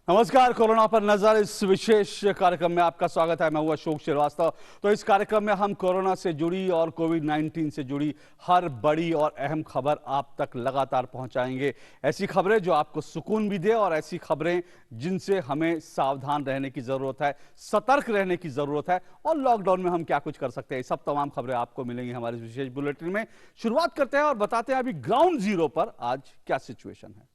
नमस्कार, कोरोना पर नजर इस विशेष कार्यक्रम में आपका स्वागत है। मैं हूं अशोक श्रीवास्तव। तो इस कार्यक्रम में हम कोरोना से जुड़ी और कोविड-19 से जुड़ी हर बड़ी और अहम खबर आप तक लगातार पहुंचाएंगे। ऐसी खबरें जो आपको सुकून भी दे और ऐसी खबरें जिनसे हमें सावधान रहने की जरूरत है, सतर्क रहने की जरूरत है और लॉकडाउन में हम क्या कुछ कर सकते हैं, सब तमाम खबरें आपको मिलेंगी हमारे विशेष बुलेटिन में। शुरुआत करते हैं और बताते हैं अभी ग्राउंड जीरो पर आज क्या सिचुएशन है।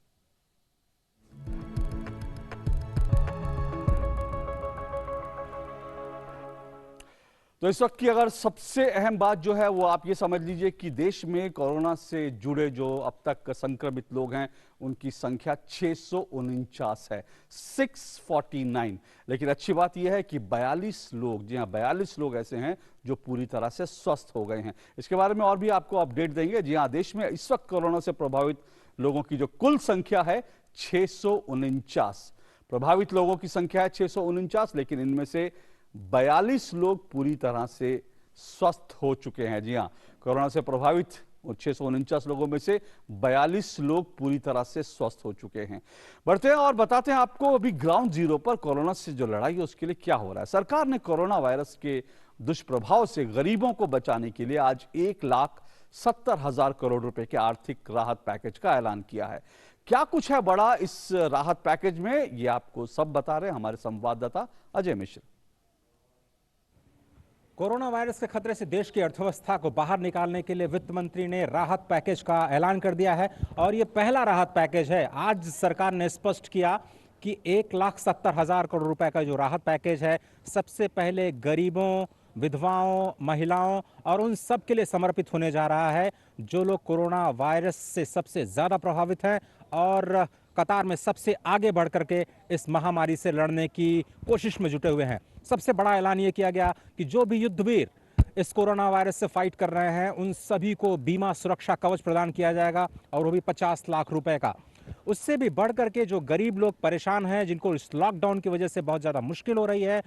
तो इस वक्त की अगर सबसे अहम बात जो है वो आप ये समझ लीजिए कि देश में कोरोना से जुड़े जो अब तक संक्रमित लोग हैं उनकी संख्या 649 है, 649। लेकिन अच्छी बात यह है कि 42 लोग, जी हाँ 42 लोग ऐसे हैं जो पूरी तरह से स्वस्थ हो गए हैं। इसके बारे में और भी आपको अपडेट देंगे। जी हाँ, देश में इस वक्त कोरोना से प्रभावित लोगों की जो कुल संख्या है 649। प्रभावित लोगों की संख्या है 649, लेकिन इनमें से 42 लोग पूरी तरह से स्वस्थ हो चुके हैं। जी हाँ, कोरोना से प्रभावित 649 लोगों में से 42 लोग पूरी तरह से स्वस्थ हो चुके हैं। बढ़ते हैं और बताते हैं आपको अभी ग्राउंड जीरो पर कोरोना से जो लड़ाई है उसके लिए क्या हो रहा है। सरकार ने कोरोना वायरस के दुष्प्रभाव से गरीबों को बचाने के लिए आज 1,70,000 करोड़ रुपए के आर्थिक राहत पैकेज का ऐलान किया है। क्या कुछ है बड़ा इस राहत पैकेज में, ये आपको सब बता रहे हैं हमारे संवाददाता अजय मिश्र। कोरोना वायरस के खतरे से देश की अर्थव्यवस्था को बाहर निकालने के लिए वित्त मंत्री ने राहत पैकेज का ऐलान कर दिया है और ये पहला राहत पैकेज है। आज सरकार ने स्पष्ट किया कि 1,70,000 करोड़ रुपए का जो राहत पैकेज है सबसे पहले गरीबों, विधवाओं, महिलाओं और उन सब के लिए समर्पित होने जा रहा है जो लोग कोरोना वायरस से सबसे ज्यादा प्रभावित हैं और कतार में सबसे आगे बढ़ करके इस महामारी से लड़ने की कोशिश में जुटे हुए हैं। सबसे बड़ा ऐलान ये किया गया कि जो भी युद्धवीर इस कोरोना वायरस से फाइट कर रहे हैं उन सभी को बीमा सुरक्षा कवच प्रदान किया जाएगा और वो भी 50 लाख रुपए का। उससे भी बढ़ करके जो गरीब लोग परेशान हैं, जिनको इस लॉकडाउन की वजह से बहुत ज़्यादा मुश्किल हो रही है,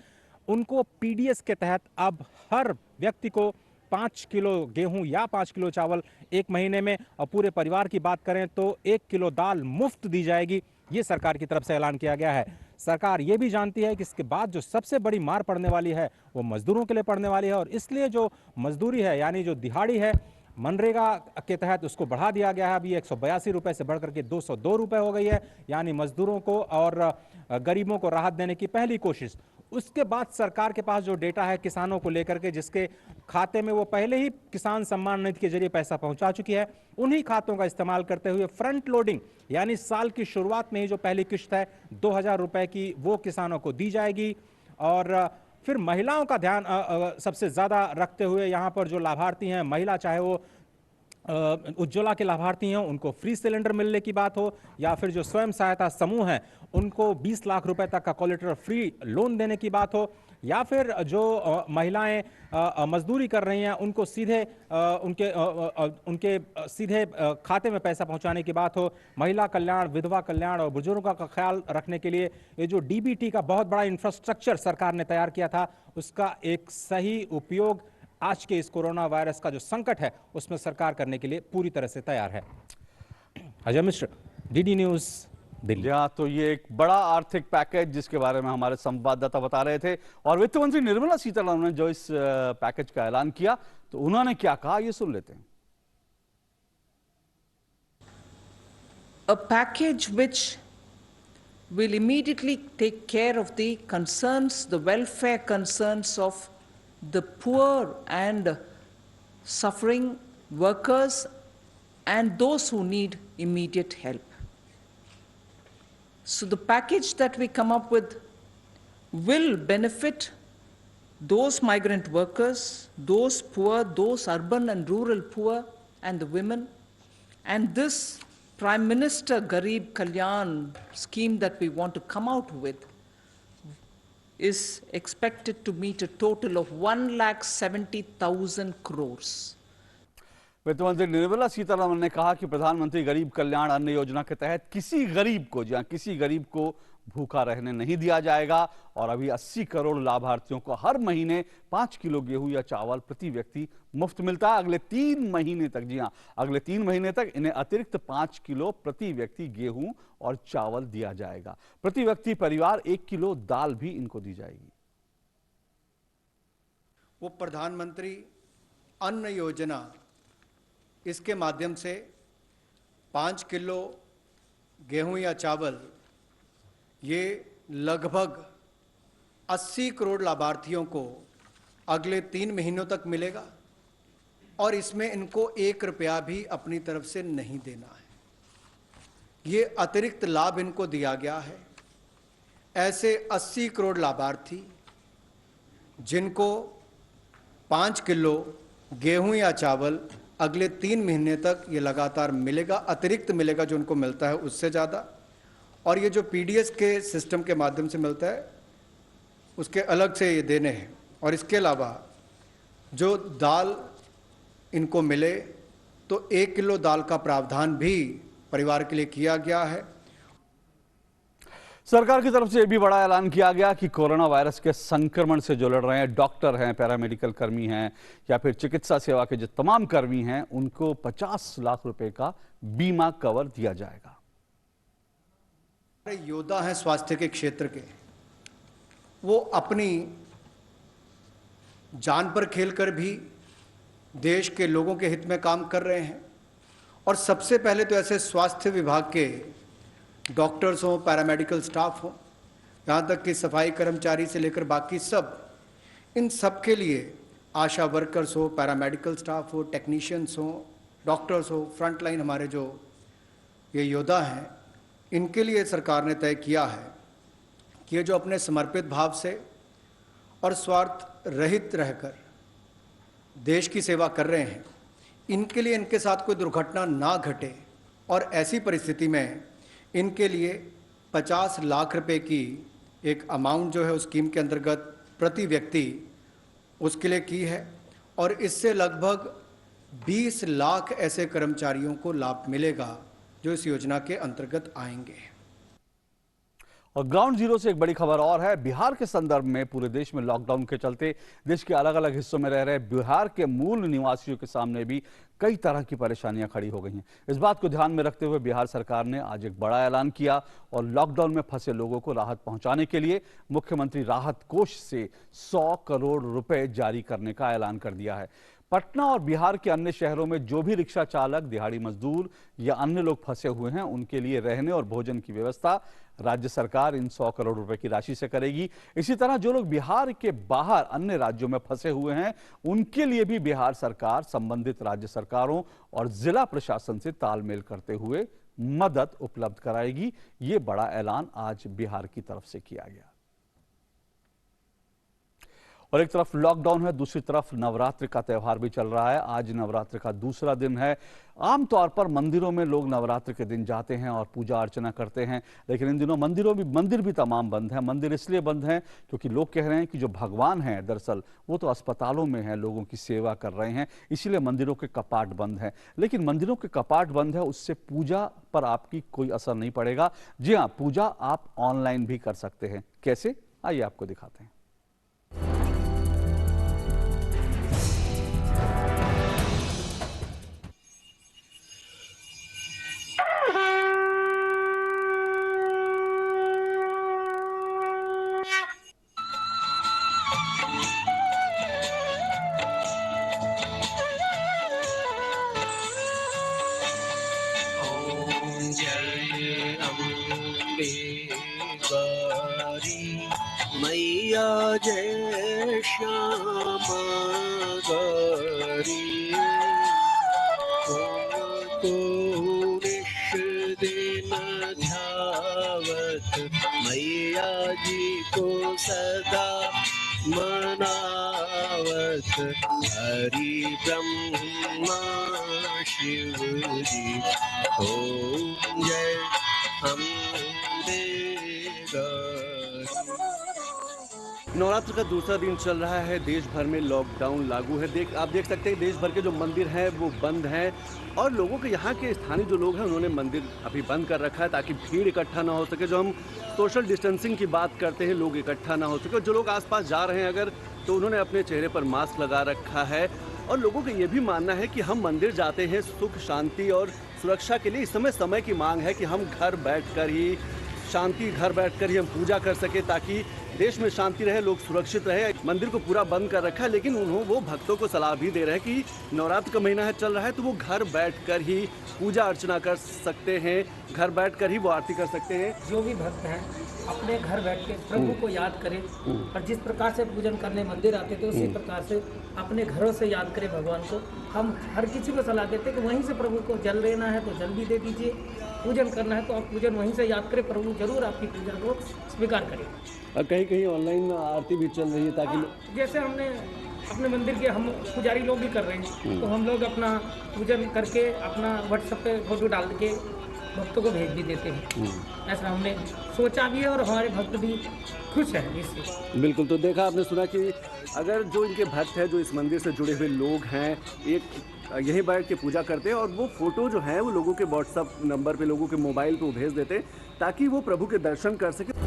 उनको पीडीएस के तहत अब हर व्यक्ति को 5 किलो गेहूं या 5 किलो चावल एक महीने में, और पूरे परिवार की बात करें तो 1 किलो दाल मुफ्त दी जाएगी। ये सरकार की तरफ से ऐलान किया गया है। सरकार ये भी जानती है कि इसके बाद जो सबसे बड़ी मार पड़ने वाली है वो मजदूरों के लिए पड़ने वाली है और इसलिए जो मजदूरी है यानी जो दिहाड़ी है मनरेगा के तहत उसको बढ़ा दिया गया है। अभी 182 रुपए से बढ़कर के 202 रुपए हो गई है। यानी मजदूरों को और गरीबों को राहत देने की पहली कोशिश। उसके बाद सरकार के पास जो डेटा है किसानों को लेकर के, जिसके खाते में वो पहले ही किसान सम्मान निधि के जरिए पैसा पहुंचा चुकी है, उन्हीं खातों का इस्तेमाल करते हुए फ्रंट लोडिंग यानी साल की शुरुआत में ही जो पहली किश्त है 2,000 रुपए की वो किसानों को दी जाएगी। और फिर महिलाओं का ध्यान सबसे ज्यादा रखते हुए यहाँ पर जो लाभार्थी हैं महिला, चाहे वो उज्ज्वला के लाभार्थी हैं उनको फ्री सिलेंडर मिलने की बात हो या फिर जो स्वयं सहायता समूह हैं उनको 20 लाख रुपए तक का कोलेटरल फ्री लोन देने की बात हो, या फिर जो महिलाएं मजदूरी कर रही हैं उनको सीधे उनके सीधे खाते में पैसा पहुंचाने की बात हो। महिला कल्याण, विधवा कल्याण और बुजुर्गों का ख्याल रखने के लिए ये जो डीबीटी का बहुत बड़ा इंफ्रास्ट्रक्चर सरकार ने तैयार किया था उसका एक सही उपयोग आज के इस कोरोना वायरस का जो संकट है उसमें सरकार करने के लिए पूरी तरह से तैयार है। Ajay Mishra, DD news, Delhi. हाँ, तो ये एक बड़ा आर्थिक पैकेज जिसके बारे में हमारे संवाददाता बता रहे थे और वित्त मंत्री निर्मला सीतारमण ने जो इस पैकेज का ऐलान किया तो उन्होंने क्या कहा, ये सुन लेते हैं। A package which will immediately take care of the concerns, the welfare concerns of the poor and suffering workers and those who need immediate help. So the package that we come up with will benefit those migrant workers, those poor, those urban and rural poor, and the women. And this Prime Minister Garib Kalyan scheme that we want to come out with is expected to meet a total of 1,70,000 crores. वित्त मंत्री निर्मला सीतारमण ने कहा कि प्रधानमंत्री गरीब कल्याण अन्न योजना के तहत किसी गरीब को, जहां किसी गरीब को भूखा रहने नहीं दिया जाएगा और अभी 80 करोड़ लाभार्थियों को हर महीने 5 किलो गेहूं या चावल प्रति व्यक्ति मुफ्त मिलता है। अगले 3 महीने तक, जी हां, अगले 3 महीने तक इन्हें अतिरिक्त 5 किलो प्रति व्यक्ति गेहूं और चावल दिया जाएगा। प्रति व्यक्ति परिवार 1 किलो दाल भी इनको दी जाएगी। वो प्रधानमंत्री अन्न योजना, इसके माध्यम से 5 किलो गेहूं या चावल ये लगभग 80 करोड़ लाभार्थियों को अगले 3 महीनों तक मिलेगा और इसमें इनको 1 रुपया भी अपनी तरफ से नहीं देना है। ये अतिरिक्त लाभ इनको दिया गया है। ऐसे 80 करोड़ लाभार्थी जिनको 5 किलो गेहूं या चावल अगले 3 महीने तक ये लगातार मिलेगा, अतिरिक्त मिलेगा जो उनको मिलता है उससे ज़्यादा, और ये जो पीडीएस के सिस्टम के माध्यम से मिलता है उसके अलग से ये देने हैं। और इसके अलावा जो दाल इनको मिले तो 1 किलो दाल का प्रावधान भी परिवार के लिए किया गया है। सरकार की तरफ से यह भी बड़ा ऐलान किया गया कि कोरोना वायरस के संक्रमण से जो लड़ रहे हैं, डॉक्टर हैं, पैरामेडिकल कर्मी हैं या फिर चिकित्सा सेवा के जो तमाम कर्मी हैं, उनको 50 लाख रुपए का बीमा कवर दिया जाएगा। योद्धा हैं स्वास्थ्य के क्षेत्र के, वो अपनी जान पर खेलकर भी देश के लोगों के हित में काम कर रहे हैं। और सबसे पहले तो ऐसे स्वास्थ्य विभाग के डॉक्टर्स हों, पैरामेडिकल स्टाफ हों, यहाँ तक कि सफाई कर्मचारी से लेकर बाकी सब, इन सब के लिए आशा वर्कर्स हो, पैरामेडिकल स्टाफ हो, टेक्नीशियंस हो, डॉक्टर्स हो, फ्रंटलाइन हमारे जो ये योद्धा हैं, इनके लिए सरकार ने तय किया है कि ये जो अपने समर्पित भाव से और स्वार्थ रहित रहकर देश की सेवा कर रहे हैं, इनके लिए इनके साथ कोई दुर्घटना ना घटे और ऐसी परिस्थिति में इनके लिए 50 लाख रुपए की एक अमाउंट जो है उस स्कीम के अंतर्गत प्रति व्यक्ति उसके लिए की है। और इससे लगभग 20 लाख ऐसे कर्मचारियों को लाभ मिलेगा जो इस योजना के अंतर्गत आएंगे। और ग्राउंड जीरो से एक बड़ी खबर और है। बिहार के संदर्भ में पूरे देश में लॉकडाउन के चलते देश के अलग अलग हिस्सों में रह रहे बिहार के मूल निवासियों के सामने भी कई तरह की परेशानियां खड़ी हो गई हैं। इस बात को ध्यान में रखते हुए बिहार सरकार ने आज एक बड़ा ऐलान किया और लॉकडाउन में फंसे लोगों को राहत पहुंचाने के लिए मुख्यमंत्री राहत कोष से 100 करोड़ रुपए जारी करने का ऐलान कर दिया है। पटना और बिहार के अन्य शहरों में जो भी रिक्शा चालक, दिहाड़ी मजदूर या अन्य लोग फंसे हुए हैं, उनके लिए रहने और भोजन की व्यवस्था राज्य सरकार इन 100 करोड़ रुपए की राशि से करेगी। इसी तरह जो लोग बिहार के बाहर अन्य राज्यों में फंसे हुए हैं, उनके लिए भी बिहार सरकार संबंधित राज्य सरकारों और जिला प्रशासन से तालमेल करते हुए मदद उपलब्ध कराएगी। ये बड़ा ऐलान आज बिहार की तरफ से किया गया। और एक तरफ लॉकडाउन है, दूसरी तरफ नवरात्र का त्यौहार भी चल रहा है। आज नवरात्र का दूसरा दिन है। आमतौर पर मंदिरों में लोग नवरात्र के दिन जाते हैं और पूजा अर्चना करते हैं, लेकिन इन दिनों मंदिर भी तमाम बंद हैं। मंदिर इसलिए बंद हैं क्योंकि लोग कह रहे हैं कि जो भगवान हैं दरअसल वो तो अस्पतालों में हैं, लोगों की सेवा कर रहे हैं, इसीलिए मंदिरों के कपाट बंद हैं। लेकिन मंदिरों के कपाट बंद है, उससे पूजा पर आपकी कोई असर नहीं पड़ेगा। जी हाँ, पूजा आप ऑनलाइन भी कर सकते हैं। कैसे, आइए आपको दिखाते हैं। मैया जय श्यामा गौरी को निश दिन ध्यावत, मैया जी को सदा मनावत, हरि ब्रह्मा शिव जी। ओम जय अम्बे गौरी। नवरात्र का दूसरा दिन चल रहा है, देश भर में लॉकडाउन लागू है। आप देख सकते हैं देश भर के जो मंदिर हैं वो बंद हैं और लोगों के यहाँ के स्थानीय जो लोग हैं उन्होंने मंदिर अभी बंद कर रखा है ताकि भीड़ इकट्ठा ना हो सके। जो हम सोशल डिस्टेंसिंग की बात करते हैं, लोग इकट्ठा ना हो सके। और जो लोग आसपास जा रहे हैं अगर, तो उन्होंने अपने चेहरे पर मास्क लगा रखा है। और लोगों का ये भी मानना है कि हम मंदिर जाते हैं सुख शांति और सुरक्षा के लिए। इस समय की मांग है कि हम घर बैठकर ही हम पूजा कर सके ताकि देश में शांति रहे, लोग सुरक्षित रहे। मंदिर को पूरा बंद कर रखा है, लेकिन वो भक्तों को सलाह भी दे रहे हैं कि नवरात्र का महीना है चल रहा है तो वो घर बैठकर ही पूजा अर्चना कर सकते हैं, घर बैठकर ही वो आरती कर सकते हैं। जो भी भक्त हैं अपने घर बैठ के प्रभु को याद करें और जिस प्रकार से पूजन करने मंदिर आते थे उसी प्रकार से अपने घरों से याद करें भगवान को। हम हर किसी को सलाह देते हैं कि वहीं से प्रभु को जल लेना है तो जल भी दे दीजिए, पूजन करना है तो आप पूजन वहीं से याद करें, प्रभु जरूर आपकी पूजा को स्वीकार करें। कहीं कहीं ऑनलाइन आरती भी चल रही है ताकि जैसे हमने अपने मंदिर के हम पुजारी लोग भी कर रहे हैं तो हम लोग अपना पूजन करके अपना व्हाट्सएप पे फोटो डाल के भक्तों को भेज भी देते हैं। ऐसा हमने सोचा भी है और हमारे भक्त भी खुश हैं इससे। बिल्कुल, तो देखा आपने, सुना कि अगर जो इनके भक्त हैं, जो इस मंदिर से जुड़े हुए लोग हैं, एक यहीं बैठ के पूजा करते हैं और वो फोटो जो है वो लोगों के व्हाट्सएप नंबर पे, लोगों के मोबाइल पे भेज देते हैं ताकि वो प्रभु के दर्शन कर सके।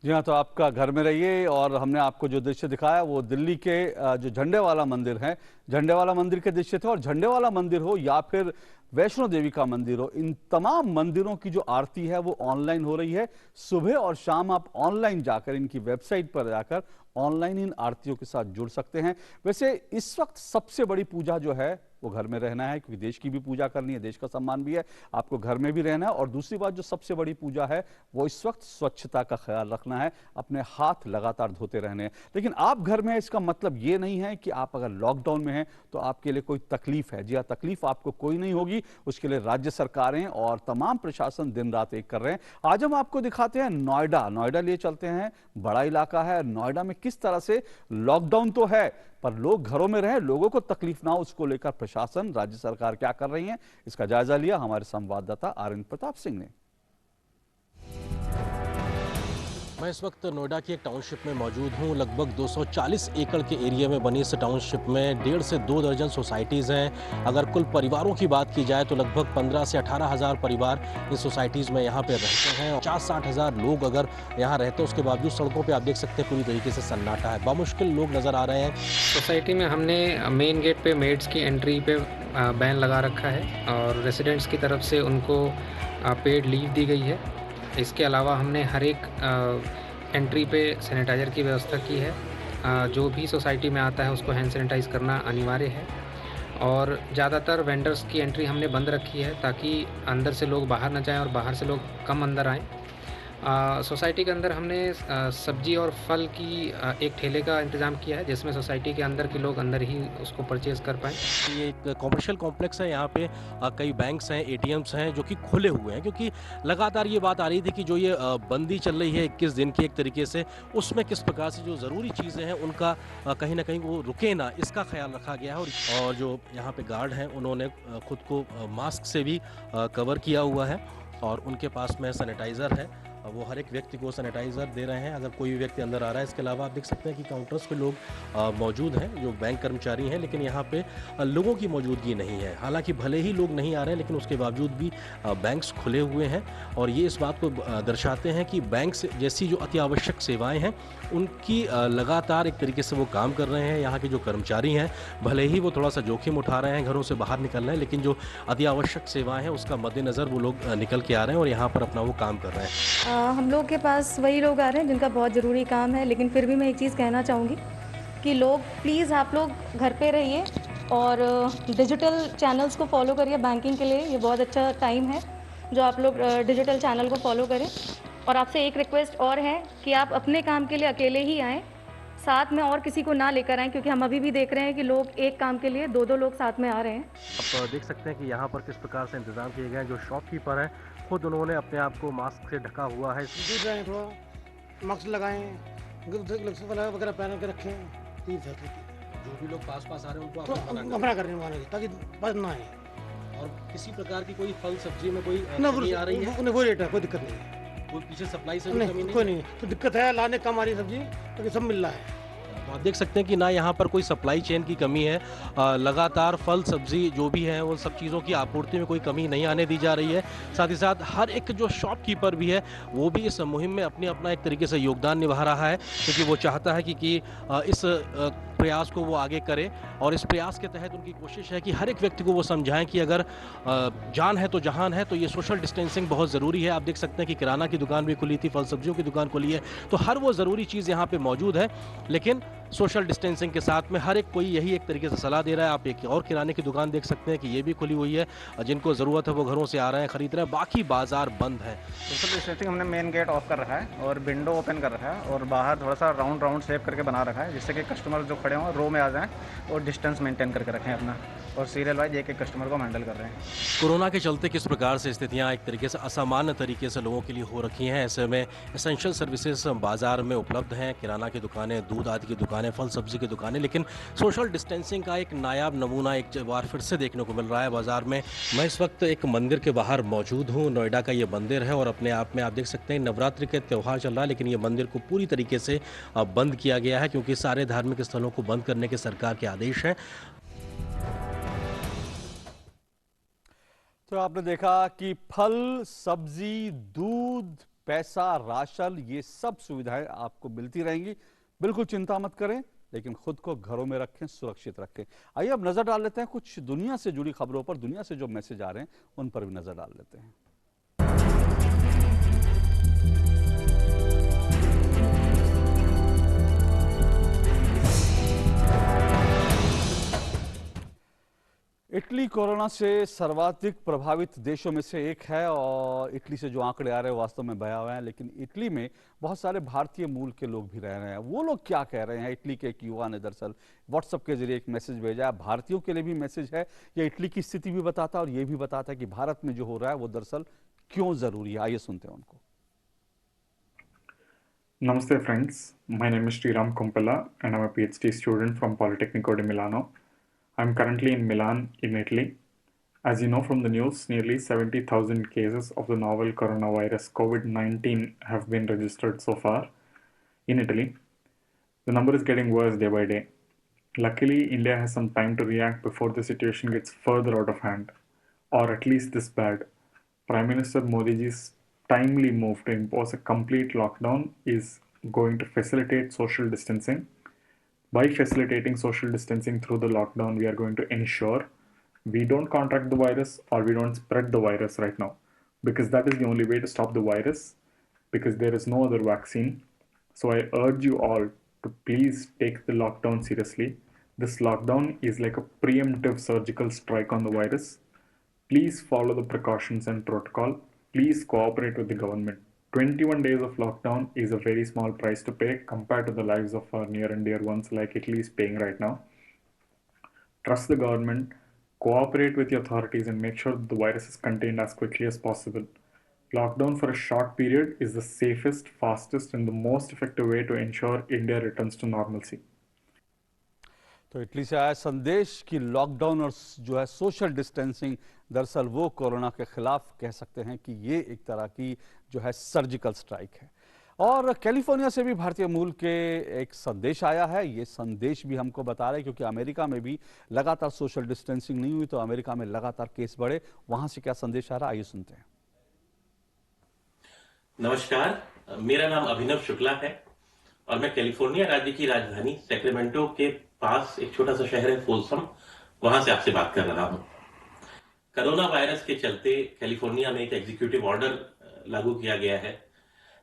जी हाँ, तो आपका घर में रहिए। और हमने आपको जो दृश्य दिखाया वो दिल्ली के जो झंडे वाला मंदिर है, झंडे वाला मंदिर के दृश्य थे। और झंडे वाला मंदिर हो या फिर वैष्णो देवी का मंदिर हो, इन तमाम मंदिरों की जो आरती है वो ऑनलाइन हो रही है। सुबह और शाम आप ऑनलाइन जाकर, इनकी वेबसाइट पर जाकर ऑनलाइन इन आरतियों के साथ जुड़ सकते हैं। वैसे इस वक्त सबसे बड़ी पूजा जो है वो घर में रहना है, क्योंकि देश की भी पूजा करनी है, देश का सम्मान भी है, आपको घर में भी रहना है। और दूसरी बात जो सबसे बड़ी पूजा है वो इस वक्त स्वच्छता का ख्याल रखना है, अपने हाथ लगातार धोते रहने हैं। लेकिन आप घर में हैं, इसका मतलब ये नहीं है कि आप अगर लॉकडाउन में हैं तो आपके लिए कोई तकलीफ है। जी हाँ, तकलीफ आपको कोई नहीं होगी, उसके लिए राज्य सरकारें और तमाम प्रशासन दिन रात एक कर रहे हैं। आज हम आपको दिखाते हैं नोएडा लिए चलते हैं। बड़ा इलाका है नोएडा में, किस तरह से लॉकडाउन तो है पर लोग घरों में रहे, लोगों को तकलीफ ना हो, उसको लेकर प्रशासन, राज्य सरकार क्या कर रही है, इसका जायजा लिया हमारे संवाददाता आर.एन. प्रताप सिंह ने। मैं इस वक्त नोएडा की एक टाउनशिप में मौजूद हूं। लगभग 240 एकड़ के एरिया में बनी इस टाउनशिप में 1.5 से 2 दर्जन सोसाइटीज़ हैं। अगर कुल परिवारों की बात की जाए तो लगभग 15 से 18 हज़ार परिवार इन सोसाइटीज़ में यहाँ पे रहते हैं। 50-60 हज़ार लोग अगर यहाँ रहते हैं, उसके बावजूद सड़कों पे आप देख सकते हैं पूरी तरीके से सन्नाटा है, बामुश्किल लोग नज़र आ रहे हैं। सोसाइटी में हमने मेन गेट पे मेड्स की एंट्री पे बैन लगा रखा है और रेसिडेंट्स की तरफ से उनको पेड लीव दी गई है। इसके अलावा हमने हर एक एंट्री पे सैनिटाइज़र की व्यवस्था की है। जो भी सोसाइटी में आता है उसको हैंड सैनिटाइज़ करना अनिवार्य है। और ज़्यादातर वेंडर्स की एंट्री हमने बंद रखी है ताकि अंदर से लोग बाहर न जाएं और बाहर से लोग कम अंदर आएँ। सोसाइटी के अंदर हमने सब्जी और फल की एक ठेले का इंतज़ाम किया है जिसमें सोसाइटी के अंदर के लोग अंदर ही उसको परचेज़ कर पाएँ। ये एक कॉमर्शियल कॉम्प्लेक्स है, यहाँ पे कई बैंक्स हैं, एटीएम्स हैं जो कि खुले हुए हैं, क्योंकि लगातार ये बात आ रही थी कि जो ये बंदी चल रही है 21 दिन की एक तरीके से, उसमें किस प्रकार से जो ज़रूरी चीज़ें हैं उनका कहीं ना कहीं वो रुके ना, इसका ख्याल रखा गया है। और जो यहाँ पे गार्ड हैं उन्होंने खुद को मास्क से भी कवर किया हुआ है और उनके पास में सैनिटाइज़र है, वो हर एक व्यक्ति को सैनिटाइज़र दे रहे हैं अगर कोई भी व्यक्ति अंदर आ रहा है। इसके अलावा आप देख सकते हैं कि काउंटर्स पे लोग मौजूद हैं जो बैंक कर्मचारी हैं, लेकिन यहाँ पे लोगों की मौजूदगी नहीं है। हालांकि भले ही लोग नहीं आ रहे हैं लेकिन उसके बावजूद भी बैंक्स खुले हुए हैं और ये इस बात को दर्शाते हैं कि बैंक्स जैसी जो अति आवश्यक सेवाएँ हैं उनकी लगातार एक तरीके से वो काम कर रहे हैं। यहाँ के जो कर्मचारी हैं भले ही वो थोड़ा सा जोखिम उठा रहे हैं, घरों से बाहर निकल रहे हैं, लेकिन जो अति आवश्यक सेवाएँ हैं उसका मद्देनज़र वो लोग निकल के आ रहे हैं और यहाँ पर अपना वो काम कर रहे हैं। हम लोग के पास वही लोग आ रहे हैं जिनका बहुत ज़रूरी काम है, लेकिन फिर भी मैं एक चीज़ कहना चाहूँगी कि लोग प्लीज़ आप लोग घर पे रहिए और डिजिटल चैनल्स को फॉलो करिए। बैंकिंग के लिए ये बहुत अच्छा टाइम है जो आप लोग डिजिटल चैनल को फॉलो करें। और आपसे एक रिक्वेस्ट और है कि आप अपने काम के लिए अकेले ही आएँ, साथ में और किसी को ना लेकर आएँ, क्योंकि हम अभी भी देख रहे हैं कि लोग एक काम के लिए 2-2 लोग साथ में आ रहे हैं। आप देख सकते हैं कि यहाँ पर किस प्रकार से इंतज़ाम किए गए हैं। जो शॉपकीपर है खुद उन्होंने अपने आप को मास्क से ढका हुआ है। दूर रहें, थोड़ा मास्क लगाएं, ग्लव्स वगैरह पहन के रखें। जो भी लोग पास आ रहे हैं उनको मना करने वाले ताकि बस ना आए। और किसी प्रकार की कोई फल सब्जी में कोई ना कमी आ रही है? वो रेट है, कोई दिक्कत नहीं है। कोई पीछे सप्लाई से भी कमी नहीं, नहीं? कोई नहीं तो दिक्कत है, लाने कम आ रही सब्जी, लेकिन सब मिल रहा है। तो आप देख सकते हैं कि ना यहाँ पर कोई सप्लाई चेन की कमी है, लगातार फल सब्जी जो भी है उन सब चीज़ों की आपूर्ति में कोई कमी नहीं आने दी जा रही है। साथ ही साथ हर एक जो शॉपकीपर भी है वो भी इस मुहिम में अपना एक तरीके से योगदान निभा रहा है, क्योंकि वो चाहता है कि इस प्रयास को वो आगे करे, और इस प्रयास के तहत उनकी कोशिश है कि हर एक व्यक्ति को वो समझाएं कि अगर जान है तो जहान है, तो ये सोशल डिस्टेंसिंग बहुत ज़रूरी है। आप देख सकते हैं कि किराना की दुकान भी खुली थी, फल सब्जियों की दुकान खुली है, तो हर वो ज़रूरी चीज़ यहाँ पे मौजूद है, लेकिन सोशल डिस्टेंसिंग के साथ में हर एक कोई यही एक तरीके से सलाह दे रहा है। आप एक और किराने की दुकान देख सकते हैं कि ये भी खुली हुई है, जिनको ज़रूरत है वो घरों से आ रहे हैं, खरीद रहे हैं, बाकी बाजार बंद है। सोशल डिस्टेंसिंग हमने मेन गेट ऑफ कर रखा है और विंडो ओपन कर रखा है, और बाहर थोड़ा सा राउंड शेप करके बना रखा है, जिससे कि कस्टमर जो खड़े हों रो में आ जाएं और डिस्टेंस मेंटेन करके रखें अपना, और सीरियल वाइज एक कस्टमर को हैंडल कर रहे हैं। कोरोना के चलते किस प्रकार से स्थितियां एक तरीके से असामान्य तरीके से लोगों के लिए हो रखी हैं, ऐसे में एसेंशियल सर्विसेज बाजार में उपलब्ध हैं, किराना की दुकानें, दूध आदि की दुकानें, फल सब्जी की दुकानें, लेकिन सोशल डिस्टेंसिंग का एक नायाब नमूना एक बार फिर से देखने को मिल रहा है बाजार में। मैं इस वक्त एक मंदिर के बाहर मौजूद हूँ, नोएडा का ये मंदिर है, और अपने आप में आप देख सकते हैं नवरात्रि के त्यौहार चल रहा है, लेकिन ये मंदिर को पूरी तरीके से बंद किया गया है, क्योंकि सारे धार्मिक स्थलों को बंद करने के सरकार के आदेश हैं। तो आपने देखा कि फल, सब्जी, दूध, पैसा, राशन, ये सब सुविधाएं आपको मिलती रहेंगी। बिल्कुल चिंता मत करें, लेकिन खुद को घरों में रखें, सुरक्षित रखें। आइए अब नजर डाल लेते हैं कुछ दुनिया से जुड़ी खबरों पर, दुनिया से जो मैसेज आ रहे हैं उन पर भी नजर डाल लेते हैं। इटली कोरोना से सर्वाधिक प्रभावित देशों में से एक है, और इटली से जो आंकड़े आ रहे हैं वास्तव में भयावह हैं। लेकिन इटली में बहुत सारे भारतीय मूल के लोग भी रह रहे हैं। वो लोग क्या कह रहे हैं? इटली के एक युवा ने दरअसल व्हाट्सएप के जरिए एक मैसेज भेजा है। भारतीयों के लिए भी मैसेज है, ये इटली की स्थिति भी बताता है और ये भी बताता है कि भारत में जो हो रहा है वो दरअसल क्यों जरूरी है। आइए सुनते हैं उनको। Namaste friends, my name is Sriram Kompella and I'm a PhD student from Politecnico di Milano. I'm currently in Milan in Italy. As you know from the news, nearly 70,000 cases of the novel coronavirus COVID-19 have been registered so far in Italy. The number is getting worse day by day. Luckily, India has some time to react before the situation gets further out of hand, or at least this bad. Prime Minister Modi ji's timely move to impose a complete lockdown is going to facilitate social distancing. By facilitating social distancing through the lockdown, we are going to ensure we don't contract the virus or we don't spread the virus right now, because that is the only way to stop the virus, because there is no other vaccine. So I urge you all to please take the lockdown seriously. This lockdown is like a preemptive surgical strike on the virus. Please follow the precautions and protocol. Please cooperate with the government. 21 days of lockdown is a very small price to pay compared to the lives of our near and dear ones like Italy is paying right now. Trust the government, cooperate with the authorities, and make sure that the virus is contained as quickly as possible. Lockdown for a short period is the safest, fastest, and the most effective way to ensure India returns to normalcy. तो Italy से आया संदेश कि lockdown और जो है social distancing दरअसल वो कोरोना के खिलाफ कह सकते हैं कि ये एक तरह की जो है सर्जिकल स्ट्राइक है। और कैलिफोर्निया से भी भारतीय मूल के एक संदेश आया है। ये संदेश भी हमको बता रहे हैं, क्योंकि अमेरिका में भी लगातार सोशल डिस्टेंसिंग नहीं हुई तो अमेरिका में लगातार केस बढ़े। वहां से क्या संदेश आ रहा है, आइए सुनते हैं। नमस्कार, मेरा नाम अभिनव शुक्ला है और मैं कैलिफोर्निया राज्य की राजधानी सैक्रामेंटो के पास एक छोटा सा शहर है फोल्सम, वहां से आपसे बात कर रहा हूं। कोरोना वायरस के चलते कैलिफोर्निया में एक एग्जीक्यूटिव ऑर्डर लागू किया गया है,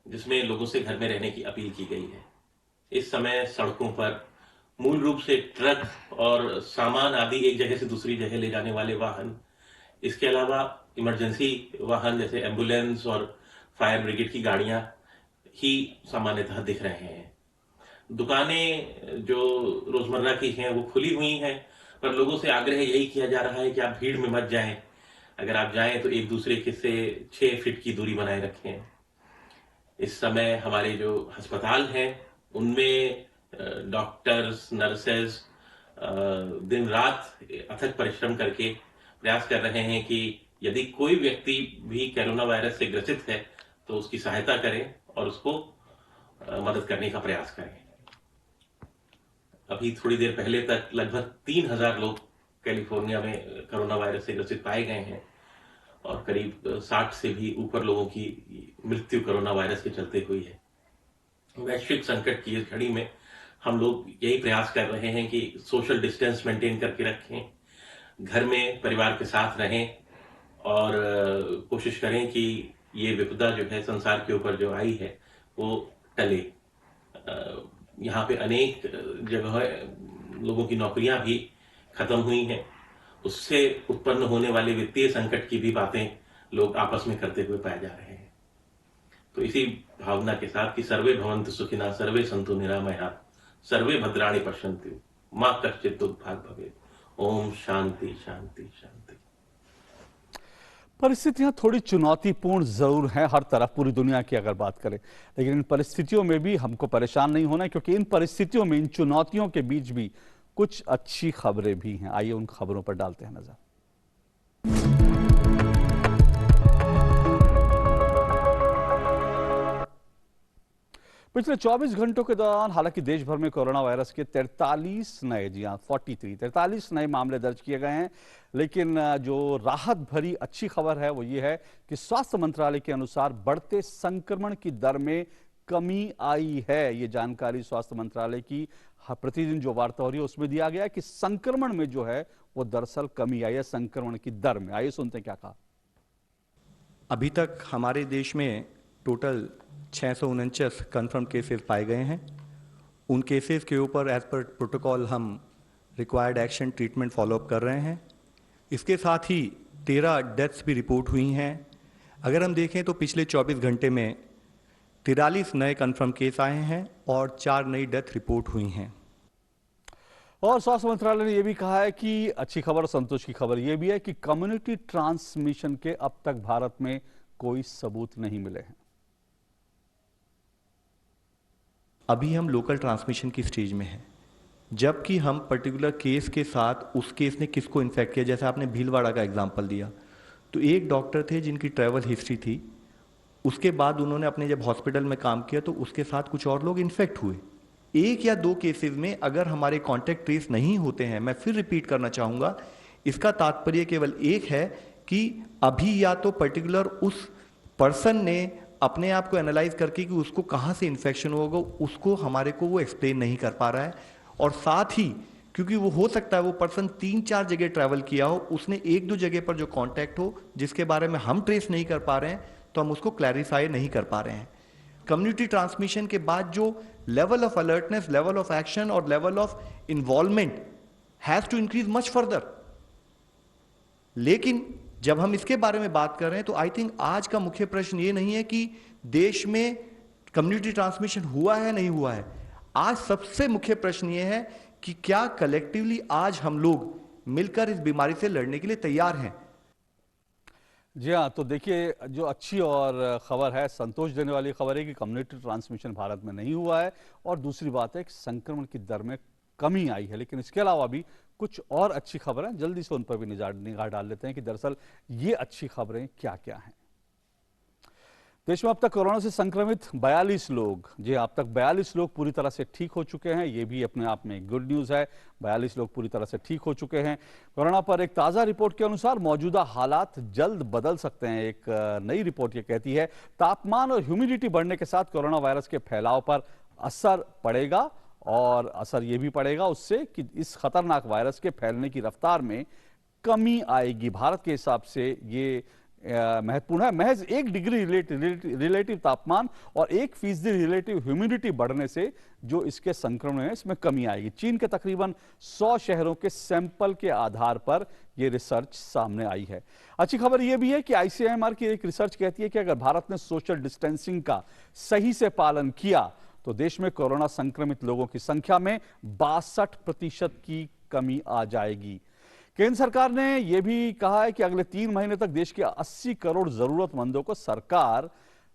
जिसमें लोगों से घर में रहने की अपील की गई है। इस समय सड़कों पर मूल रूप से ट्रक और सामान आदि एक जगह से दूसरी जगह ले जाने वाले वाहन, इसके अलावा इमरजेंसी वाहन जैसे एम्बुलेंस और फायर ब्रिगेड की गाड़ियां ही सामान्यतः दिख रहे हैं। दुकानें जो रोजमर्रा की हैं वो खुली हुई हैं, पर लोगों से आग्रह यही किया जा रहा है कि आप भीड़ में मत जाएं। अगर आप जाएं तो एक दूसरे के से 6 फीट की दूरी बनाए रखें। इस समय हमारे जो अस्पताल हैं उनमें डॉक्टर्स, नर्सेज दिन रात अथक परिश्रम करके प्रयास कर रहे हैं कि यदि कोई व्यक्ति भी कोरोना वायरस से ग्रसित है तो उसकी सहायता करें और उसको मदद करने का प्रयास करें। अभी थोड़ी देर पहले तक लगभग 3000 लोग कैलिफोर्निया में कोरोना वायरस से ग्रसित पाए गए हैं और करीब 60 से भी ऊपर लोगों की मृत्यु कोरोना वायरस के चलते हुई है। वैश्विक संकट की इस घड़ी में हम लोग यही प्रयास कर रहे हैं कि सोशल डिस्टेंस मेंटेन करके रखें, घर में परिवार के साथ रहें और कोशिश करें कि ये विपदा जो है संसार के ऊपर जो आई है वो टले। यहाँ पे अनेक जगह लोगों की नौकरियां भी खत्म हुई हैं, उससे उत्पन्न होने वाले वित्तीय संकट की भी बातें लोग आपस में करते हुए पाए जा रहे हैं। तो इसी भावना के साथ कि सर्वे भवन्तु सुखिनः, सर्वे सन्तु निरामयाः, सर्वे भद्राणि पश्यन्तु, मा कश्चित् दुर्भाग् भवेत्। ओम शांति शांति शांति। परिस्थितियां थोड़ी चुनौतीपूर्ण जरूर हैं हर तरफ, पूरी दुनिया की अगर बात करें, लेकिन इन परिस्थितियों में भी हमको परेशान नहीं होना है, क्योंकि इन परिस्थितियों में, इन चुनौतियों के बीच भी कुछ अच्छी खबरें भी हैं। आइए उन खबरों पर डालते हैं नजर। पिछले 24 घंटों के दौरान हालांकि देश भर में कोरोना वायरस के 43 नए मामले दर्ज किए गए हैं, लेकिन जो राहत भरी अच्छी खबर है वो ये है कि स्वास्थ्य मंत्रालय के अनुसार बढ़ते संक्रमण की दर में कमी आई है। ये जानकारी स्वास्थ्य मंत्रालय की प्रतिदिन जो वार्ता हो रही है उसमें दिया गया है कि संक्रमण में जो है वो दरअसल कमी आई है, संक्रमण की दर में। आइए सुनते हैं क्या कहा। अभी तक हमारे देश में टोटल 649 कन्फर्म केसेस पाए गए हैं। उन केसेस के ऊपर एज पर प्रोटोकॉल हम रिक्वायर्ड एक्शन ट्रीटमेंट फॉलोअप कर रहे हैं। इसके साथ ही 13 डेथ्स भी रिपोर्ट हुई हैं। अगर हम देखें तो पिछले 24 घंटे में 43 नए कन्फर्म केस आए हैं और 4 नई डेथ रिपोर्ट हुई हैं। और स्वास्थ्य मंत्रालय ने यह भी कहा है कि अच्छी खबर, संतोष की खबर यह भी है कि कम्युनिटी ट्रांसमिशन के अब तक भारत में कोई सबूत नहीं मिले हैं। अभी हम लोकल ट्रांसमिशन की स्टेज में हैं, जबकि हम पर्टिकुलर केस के साथ उस केस ने किसको इन्फेक्ट किया, जैसे आपने भीलवाड़ा का एग्जांपल दिया, तो एक डॉक्टर थे जिनकी ट्रैवल हिस्ट्री थी, उसके बाद उन्होंने अपने जब हॉस्पिटल में काम किया तो उसके साथ कुछ और लोग इन्फेक्ट हुए। 1 या 2 केसेस में अगर हमारे कॉन्टैक्ट ट्रेस नहीं होते हैं, मैं फिर रिपीट करना चाहूँगा, इसका तात्पर्य केवल एक है कि अभी या तो पर्टिकुलर उस पर्सन ने अपने आप को एनालाइज करके कि उसको कहाँ से इन्फेक्शन होगा, उसको हमारे को वो एक्सप्लेन नहीं कर पा रहा है। और साथ ही क्योंकि वो हो सकता है वो पर्सन 3-4 जगह ट्रैवल किया हो, उसने 1-2 जगह पर जो कांटेक्ट हो जिसके बारे में हम ट्रेस नहीं कर पा रहे हैं, तो हम उसको क्लैरिफाई नहीं कर पा रहे हैं। कम्युनिटी ट्रांसमिशन के बाद जो level of alertness, level of action और level of involvement has to increase much further. लेकिन जब हम इसके बारे में बात कर रहे हैं तो आई थिंक आज का मुख्य प्रश्न ये नहीं है कि देश में कम्युनिटी ट्रांसमिशन हुआ है नहीं हुआ है। आज सबसे मुख्य प्रश्न ये है कि क्या कलेक्टिवली आज हम लोग मिलकर इस बीमारी से लड़ने के लिए तैयार हैं। जी हाँ, तो देखिए जो अच्छी और खबर है, संतोष देने वाली खबर है कि कम्युनिटी ट्रांसमिशन भारत में नहीं हुआ है, और दूसरी बात है कि संक्रमण की दर में कमी आई है। लेकिन इसके अलावा भी कुछ और अच्छी खबर है, जल्दी से उन पर भी निगाह डाल लेते हैं कि दरअसल ये अच्छी खबरें क्या क्या हैं। देश में अब तक कोरोना से संक्रमित 42 लोग, जी अब तक 42 लोग पूरी तरह से ठीक हो चुके हैं। ये भी अपने आप में गुड न्यूज़ है, 42 लोग पूरी तरह से ठीक हो चुके हैं। कोरोना पर एक ताज़ा रिपोर्ट के अनुसार मौजूदा हालात जल्द बदल सकते हैं। एक नई रिपोर्ट ये कहती है तापमान और ह्यूमिडिटी बढ़ने के साथ कोरोना वायरस के फैलाव पर असर पड़ेगा, और असर ये भी पड़ेगा उससे कि इस खतरनाक वायरस के फैलने की रफ्तार में कमी आएगी। भारत के हिसाब से ये महत्वपूर्ण है। महज 1 डिग्री रिलेटिव तापमान और 1% रिलेटिव ह्यूमिडिटी बढ़ने से जो इसके संक्रमण है इसमें कमी आएगी। चीन के तकरीबन 100 शहरों के सैंपल के आधार पर यह रिसर्च सामने आई है। अच्छी खबर यह भी है कि ICMR की एक रिसर्च कहती है कि अगर भारत ने सोशल डिस्टेंसिंग का सही से पालन किया तो देश में कोरोना संक्रमित लोगों की संख्या में 62% की कमी आ जाएगी। केंद्र सरकार ने यह भी कहा है कि अगले 3 महीने तक देश के 80 करोड़ जरूरतमंदों को सरकार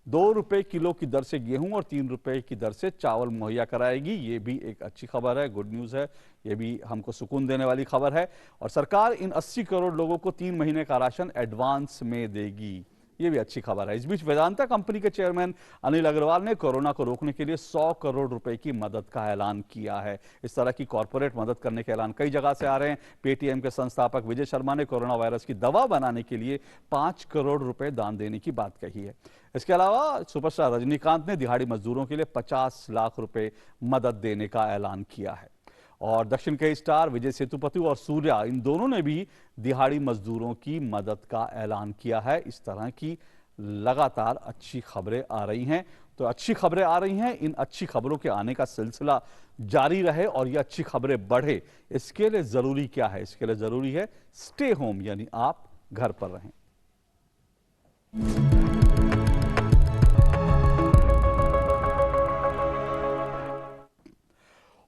₹2 किलो की दर से गेहूं और ₹3 की दर से चावल मुहैया कराएगी। ये भी एक अच्छी खबर है, गुड न्यूज़ है, ये भी हमको सुकून देने वाली खबर है। और सरकार इन 80 करोड़ लोगों को 3 महीने का राशन एडवांस में देगी, ये भी अच्छी खबर है। इस बीच वेदांता कंपनी के चेयरमैन अनिल अग्रवाल ने कोरोना को रोकने के लिए 100 करोड़ रुपए की मदद का ऐलान किया है। इस तरह की कॉरपोरेट मदद करने के ऐलान कई जगह से आ रहे हैं। पेटीएम के संस्थापक विजय शर्मा ने कोरोना वायरस की दवा बनाने के लिए 5 करोड़ रुपए दान देने की बात कही है। इसके अलावा सुपरस्टार रजनीकांत ने दिहाड़ी मजदूरों के लिए 50 लाख रुपए मदद देने का ऐलान किया है। और दक्षिण के स्टार विजय सेतुपति और सूर्या, इन दोनों ने भी दिहाड़ी मजदूरों की मदद का ऐलान किया है। इस तरह की लगातार अच्छी खबरें आ रही हैं, तो अच्छी खबरें आ रही हैं, इन अच्छी खबरों के आने का सिलसिला जारी रहे और ये अच्छी खबरें बढ़े। इसके लिए जरूरी क्या है? इसके लिए जरूरी है स्टे होम, यानी आप घर पर रहें।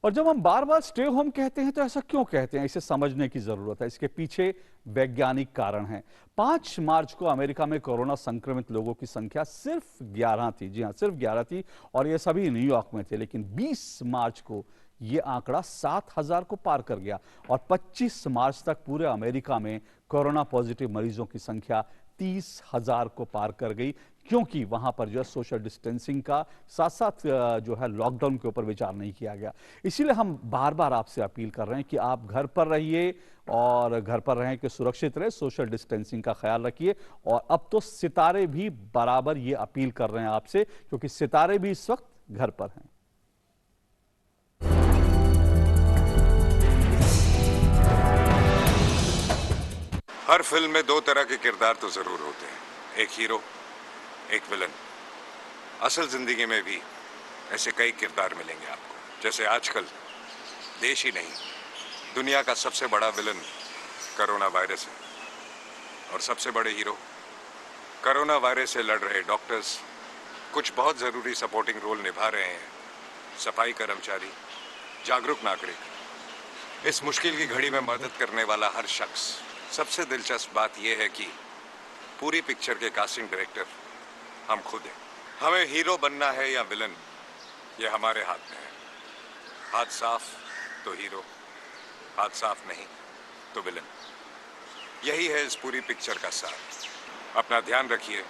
और जब हम बार बार स्टे होम कहते हैं तो ऐसा क्यों कहते हैं, इसे समझने की जरूरत है। इसके पीछे वैज्ञानिक कारण है। 5 मार्च को अमेरिका में कोरोना संक्रमित लोगों की संख्या सिर्फ 11 थी। जी हां, सिर्फ 11 थी और ये सभी न्यूयॉर्क में थे। लेकिन 20 मार्च को ये आंकड़ा 7,000 को पार कर गया और 25 मार्च तक पूरे अमेरिका में कोरोना पॉजिटिव मरीजों की संख्या 30,000 को पार कर गई, क्योंकि वहां पर जो है सोशल डिस्टेंसिंग का साथ साथ जो है लॉकडाउन के ऊपर विचार नहीं किया गया। इसीलिए हम बार बार आपसे अपील कर रहे हैं कि आप घर पर रहिए और घर पर रहें कि सुरक्षित रहे, सोशल डिस्टेंसिंग का ख्याल रखिए। और अब तो सितारे भी बराबर ये अपील कर रहे हैं आपसे, क्योंकि सितारे भी इस वक्त घर पर हैं। हर फिल्म में 2 तरह के किरदार तो जरूर होते हैं, एक हीरो, एक विलन। असल जिंदगी में भी ऐसे कई किरदार मिलेंगे आपको। जैसे आजकल देश ही नहीं, दुनिया का सबसे बड़ा विलन कोरोना वायरस है और सबसे बड़े हीरो कोरोना वायरस से लड़ रहे डॉक्टर्स, कुछ बहुत जरूरी सपोर्टिंग रोल निभा रहे हैं, सफाई कर्मचारी, जागरूक नागरिक। इस मुश्किल की घड़ी में मदद करने वाला हर शख्स। सबसे दिलचस्प बात यह है कि पूरी पिक्चर के कास्टिंग डायरेक्टर हम खुद हैं। हमें हीरो बनना है या विलन, ये हमारे हाथ में है। हाथ साफ तो हीरो, हाथ साफ नहीं तो विलन। यही है इस पूरी पिक्चर का सार। अपना ध्यान रखिए,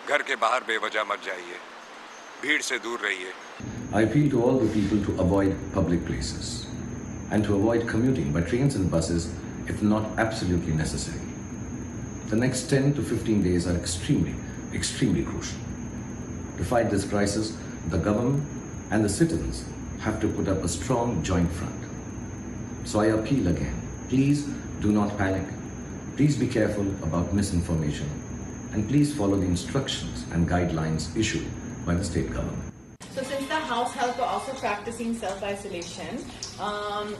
घर के बाहर बेवजह मत जाइए, भीड़ से दूर रहिए। I appeal to all the people to avoid public places and to avoid commuting by trains and buses if not absolutely necessary. The next 10 to 15 days are extremely crucial. To fight this crisis, the government and the citizens have to put up a strong joint front. So I appeal again, please do not panic. Please be careful about misinformation and please follow the instructions and guidelines issued by the state government. So since the house help are also practicing self-isolation,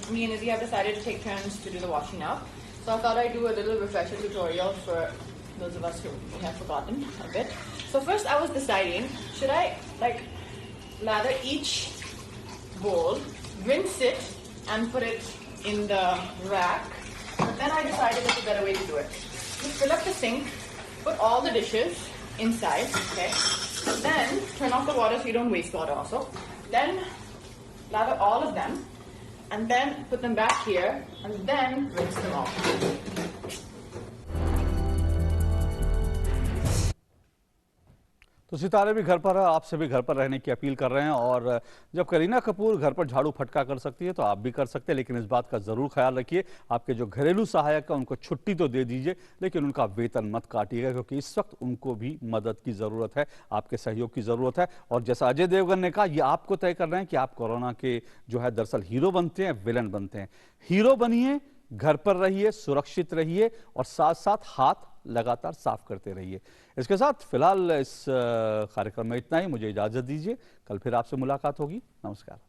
me and Izzy have decided to take turns to do the washing up. So I thought I'd do a little refresher tutorial for those of us who have forgotten a bit. So first I was deciding, should I lather each bowl, rinse it and put it in the rack. But then I decided there's a better way to do it. Just fill up the sink, put all the dishes inside, okay? Then turn off the water so you don't waste water also. Then lather all of them and then put them back here and then rinse them off. तो सितारे भी घर पर है, आपसे भी घर पर रहने की अपील कर रहे हैं। और जब करीना कपूर घर पर झाड़ू फटका कर सकती है तो आप भी कर सकते हैं, लेकिन इस बात का जरूर ख्याल रखिए, आपके जो घरेलू सहायक है उनको छुट्टी तो दे दीजिए, लेकिन उनका वेतन मत काटिएगा, क्योंकि इस वक्त उनको भी मदद की जरूरत है, आपके सहयोग की जरूरत है। और जैसा अजय देवगन ने कहा, ये आपको तय करना है कि आप कोरोना के जो है दरअसल हीरो बनते हैं, विलन बनते हैं। हीरो बनिए, घर पर रहिए, सुरक्षित रहिए और साथ साथ हाथ लगातार साफ करते रहिए। इसके साथ फिलहाल इस कार्यक्रम में इतना ही। मुझे इजाजत दीजिए, कल फिर आपसे मुलाकात होगी। नमस्कार।